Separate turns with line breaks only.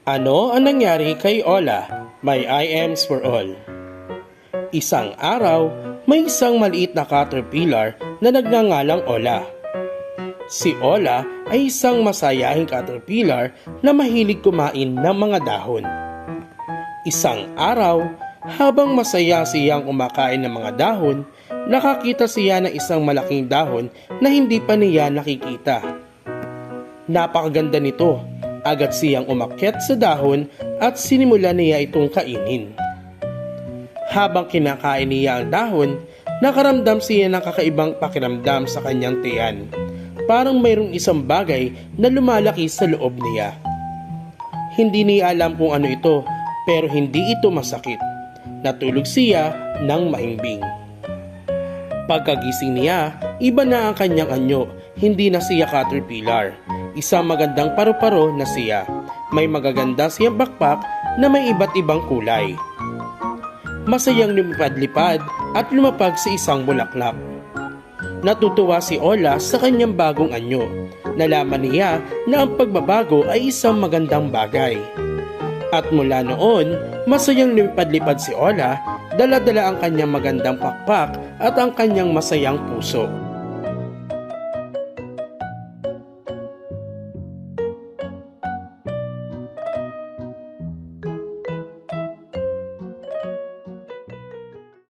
Ano ang nangyari kay Ola? May IMs for all. Isang araw, may isang maliit na caterpillar na nagngangalang Ola. Si Ola ay isang masayahing caterpillar na mahilig kumain ng mga dahon. Isang araw, habang masaya siyang kumakain ng mga dahon, nakakita siya ng isang malaking dahon na hindi pa niya nakikita. Napakaganda nito. Agad siyang umakyat sa dahon at sinimula niya itong kainin. Habang kinakain niya ang dahon, nakaramdam siya ng kakaibang pakiramdam sa kanyang tiyan. Parang mayroong isang bagay na lumalaki sa loob niya. Hindi niya alam kung ano ito, pero hindi ito masakit. Natulog siya ng mahimbing. Pagkagising niya, iba na ang kanyang anyo, hindi na siya caterpillar. Isang magandang paru-paro na siya. May magaganda siyang backpack na may iba't ibang kulay. Masayang lumipad-lipad at lumapag sa isang bulaklak. Natutuwa si Ola sa kanyang bagong anyo. Nalaman niya na ang pagbabago ay isang magandang bagay. At mula noon, masayang lumipad-lipad si Ola, dala-dala ang kanyang magandang pakpak at ang kanyang masayang puso.